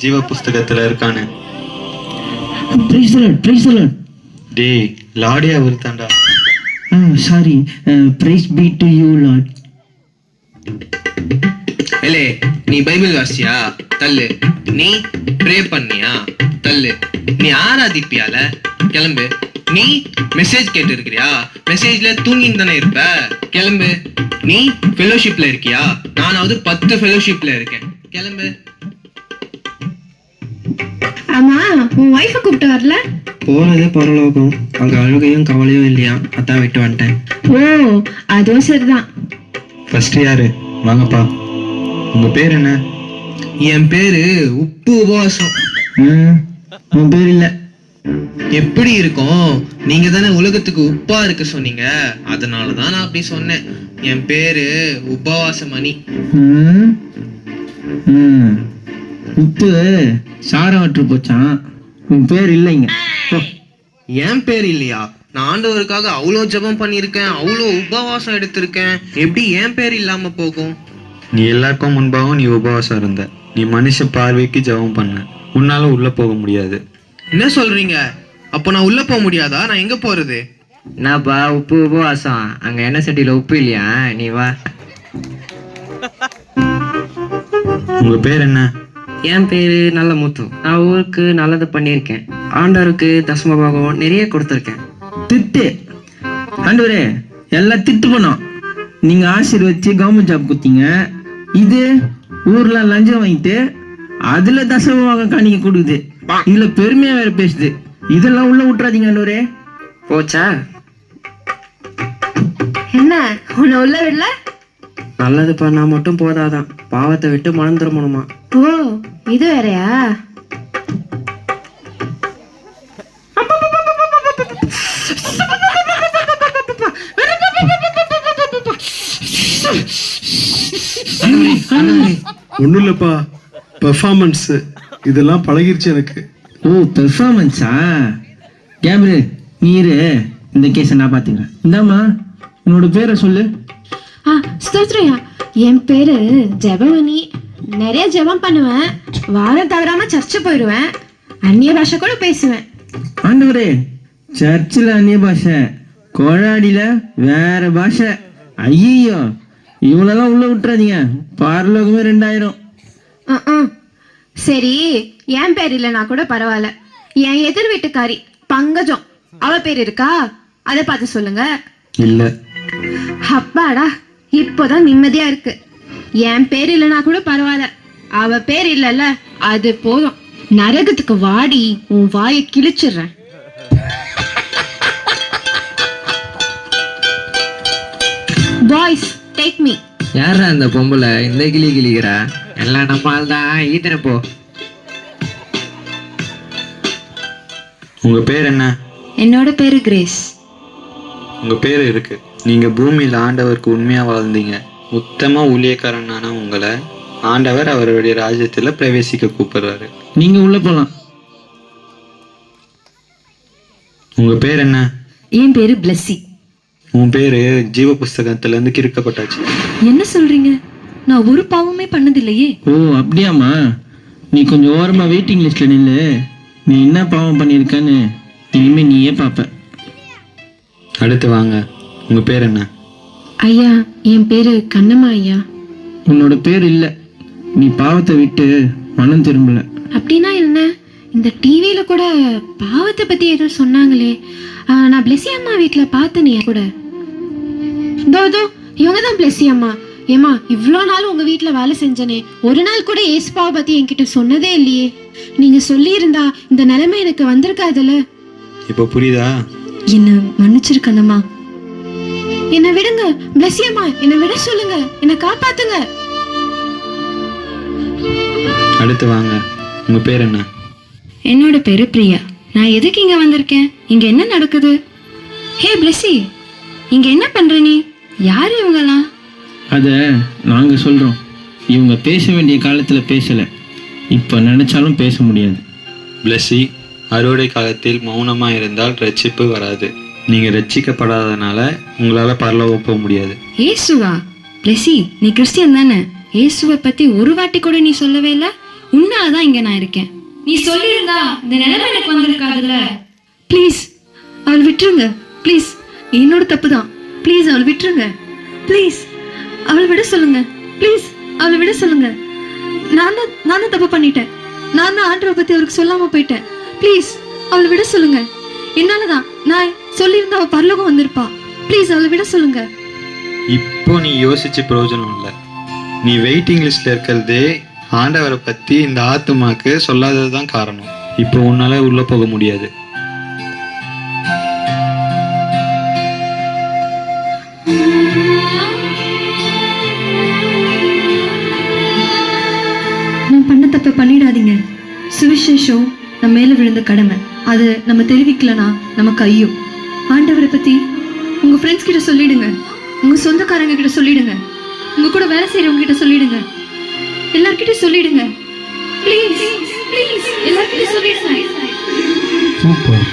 ஜீவ புஸ்தகத்துல இருக்கானு. டேய் லாடியா வருத்தாண்டா. Sorry, praise be to you Lord. ஏலே, நீ பைபிள் வாசியா? தள்ளு. நீ ப்ரே பண்ணியா? தள்ளு. நீ ஆராதிப்பியால? கிளம்பு. நீ மெசேஜ் கேட்டு இருக்கிறியா? மெசேஜ்ல தூங்கின்னு தானே இருப்ப. கிளம்பு. நீ ஃபெலோஷிப்ல இருக்கியா? நானாவது 10 ஃபெலோஷிப்ல இருக்கேன். கிளம்பு. ஆமா, உன் ஒய்ஃபை கூப்பிட்டு வரல? போறதே பரலோகம், அங்க அழுகையும் கவலையும் இல்லையா, அதான் விட்டு வந்துட்டேன். ஓ, அதுவும் சரிதான். ஃபர்ஸ்ட் யாரு? வாங்கப்பா. உங்க பேர் என்ன? என் பேரு உப்பு உபவாசம். உன் பேர் இல்ல. எப்படி இருக்கும்? நீங்க தானே உலகத்துக்கு உப்பா இருக்க சொன்னீங்க, அதனாலதான் நான் அப்படி சொன்னேன். என் பேரு உபவாசமணி. உப்பு சாரம் வற்று போச்சான், உன் பேர் இல்லைங்க. என் பேர் இல்லையா? நான் ஆண்டவருக்காக அவ்வளோ ஜெபம் பண்ணியிருக்கேன், அவ்வளோ உபவாசம் எடுத்திருக்கேன். எப்படி என் பேர் இல்லாம போகும்? நீ எல்லாருக்கும் முன்பாகவும் நீ உபவாசம் இருந்த. நீ மனுஷ பார்வைக்கு ஜெபம் பண்ண. உன்னால உள்ள போக முடியாது. என்ன சொல்றீங்க? அப்போ நான் உள்ள போக முடியாதா? நான் எங்க போறது? என்னப்பா உப்பு உபவாசம்? அங்க என்ன சட்டியில உப்பு இல்லையா? நீ வா. உங்க பேர் என்ன? என் பேரு நல்ல முத்து. நான் ஊருக்கு நல்லது பண்ணியிருக்கேன். ஆண்டவருக்கு தசமபாகம் நிறைய கொடுத்துருக்கேன். திட்டு ஆண்டவரே, எல்லாம் திட்டு பண்ணோம். நீங்க ஆசீர்வதிச்சு கவர்மெண்ட் ஜாப் கொடுத்தீங்க. இது ஊர்ல லஞ்சம் வாங்கிட்டு அதுல தசமபாக காணிக்க கொடுக்குது. இதுல பெருமையா வேற பேசுது. இதெல்லாம் உள்ள விட்டுறாதீங்க ஆண்டவரே. போச்சா? என்ன, உன்னை உள்ள விடல? நல்லது பண்ணா மட்டும் போதாதான், பாவத்தை விட்டு மனம் திரும்பணுமா? ஓ, இது வேறயா? ஒன்றும் இல்லைப்பா, பெர்ஃபார்மன்ஸ் இதெல்லாம் பழகிருச்சு எனக்கு. ஓ, பெர்ஃபார்மன்ஸா? கேப்ரியல், நீரு இந்த கேஸை நான் பார்த்துக்கிறேன். இந்தாம்மா, உன்னோட பேரை சொல்லு. ஸ்தோத்ரையா, என் பேரு ஜெபமணி. நிறைய ஜெபம் பண்ணுவேன். வாரம் தவறாம சர்ச்சு போயிடுவேன். அந்நிய பாஷை கூட பேசுவேன். ஆண்டவரே, சர்ச்சில் அந்நிய பாஷை, கோழாடியில வேற பாஷை. ஐயோ, இவ்வளோலாம் உள்ள விட்டுறாதீங்க. பரலோகமே 2000. சரி, என் பேர் இல்லைனா கூட பரவாயில்ல. என் எதிர் வீட்டுக்காரி பங்கஜம், அவ பேர் இருக்கா? அதை பார்த்து சொல்லுங்க. இல்ல. அப்பாடா, இப்போதான் நிம்மதியா இருக்கு. என் பேர் இல்லைனா கூட பரவாயில்ல, அவ பேர் இல்லைல்ல, அது போதும். நரகத்துக்கு வாடி, உன் வாயை கிழிச்சிடுறேன். Boys, take me. யாரா அந்த பொம்பளை இந்த கிளி கிளிக்கிறா? எல்லாம் நம்மால் தான். ஈத்தனை போ. உங்க பேர் என்ன? என்னோட பேரு கிரேஸ். உங்க பேர் இருக்கு. நீங்க பூமியில ஆண்டவருக்கு உண்மையா வாழ்ந்தீங்க. உத்தம ஊழியக்காரனான உங்களை ஆண்டவர் அவருடைய ராஜ்யத்துல பிரவேசிக்க கூப்பிடுறாரு. நீங்க உள்ள போலாம். உங்க பேர் என்ன? என் பேரு பிளஸ்ஸி. உன் பேரு ஜீவ புஸ்தகத்துல இருந்து கிறுக்கப்பட்டாச்சு. என்ன சொல்றீங்க? நான் ஒரு பாவமே பண்ணதில்லையே. ஓ, அப்படியாம்மா? நீ கொஞ்சம் ஓரமா வெயிட்டிங் லிஸ்ட்ல நில்லு. நீ என்ன பாவம் பண்ணியிருக்கன்னு இனிமே நீயே பாப்ப. அடுத்து வாங்க. உங்க பேர் என்ன? ஐயா, என் பேரு கண்ணம்மா ஐயா. உன்னோட பேர் இல்ல. நீ பாவத்தை விட்டு மனம் திரும்பல. அப்படின்னா என்ன? இந்த டிவியில கூட பாவத்தை பத்தி ஏதோ சொன்னாங்களே. நான் பிளெஸி அம்மா வீட்டுல பார்த்தனே கூட. தோ இவங்க தான் பிளெஸி அம்மா. ஏமா, இவ்வளோ நாள் உங்க வீட்டுல வேலை செஞ்சனே, ஒரு நாள் கூட ஏசுபாவை பத்தி என்கிட்ட சொன்னதே இல்லையே. நீங்க சொல்லி இருந்தா இந்த நிலைமை எனக்கு வந்திருக்காதுல்ல. இப்ப புரியுதா? என்ன மன்னிச்சிருக்கணுமா? என்ன விடுங்க பிளெஸி அம்மா, என்ன விட சொல்லுங்க, என்ன காப்பாத்துங்க. அடுத்து வாங்க. உங்க பேர் என்ன? என்னோட பேரு பிரியா. நான் எதுக்கு இங்க வந்திருக்கேன்? இங்க என்ன நடக்குது? ஹே பிளெஸி, இங்க என்ன பண்ற நீ? யாரு இவங்கலாம்? அத நாங்க சொல்றோம். இவங்க பேச வேண்டிய காலத்துல பேசல. இப்ப நினைச்சாலும் பேச முடியாது. பிளஸி, அறுவடை காலத்தில் மௌனமா இருந்தால் ரட்சிப்பு வராது. நீங்க ரட்சிக்கப்படாதனால உங்களால பரலோகம் போக முடியாது. ஏசுவா? பிளெஸி, நீ கிறிஸ்டியன் தானே? இயேசுவை பத்தி ஒரு வாட்டி கூட நீ சொல்லவே இல்ல. உன்னாலதான் இங்க நான் இருக்கேன். நீ சொல்லியிருந்தா இந்த நிலைமை எனக்கு வந்திருக்காதுல்ல. ப்ளீஸ் அவள் விட்டுருங்க. ப்ளீஸ், என்னோட தப்பு தான். ப்ளீஸ் அவள் விட்டுருங்க. ப்ளீஸ் அவளை விட சொல்லுங்க. ப்ளீஸ் அவளை விட சொல்லுங்க. நான் தான் தப்பு பண்ணிட்டேன். நான் தான் ஆண்டவரை பத்தி அவருக்கு சொல்லாம போயிட்டேன். ப்ளீஸ் அவளை விட சொல்லுங்க. என்னாலதான். நான் சொல்லியிருந்தா அவள் பரலோகம் வந்திருப்பா. ப்ளீஸ் அவளை விட சொல்லுங்க. இப்போ நீ யோசிச்சு பிரயோஜனம் இல்லை. நீ வெயிட்டிங் லிஸ்ட்ல இருக்கிறதே ஆண்டவரை பத்தி இந்த ஆத்துமாக்கு சொல்லாததுதான் காரணம். இப்போ உன்னால உள்ள போக முடியாது. நான் பண்ண தப்பை பண்ணிடாதீங்க. சுவிசேஷம் நம்ம மேல விழுந்த கடமை. அது நம்ம தெரிவிக்கலனா நமக்கு ஐயோ. ஆண்டவரை பத்தி உங்க ஃப்ரெண்ட்ஸ் கிட்ட சொல்லிடுங்க. உங்க சொந்தக்காரங்க கிட்ட சொல்லிடுங்க. உங்க கூட வேலை செய்யறவங்க கிட்ட சொல்லிடுங்க. எல்லார்கிட்டயும் சொல்லிடுங்க. ப்ளீஸ் ப்ளீஸ் எல்லார்கிட்டயும் சொல்லிடுங்க. சூப்பர்.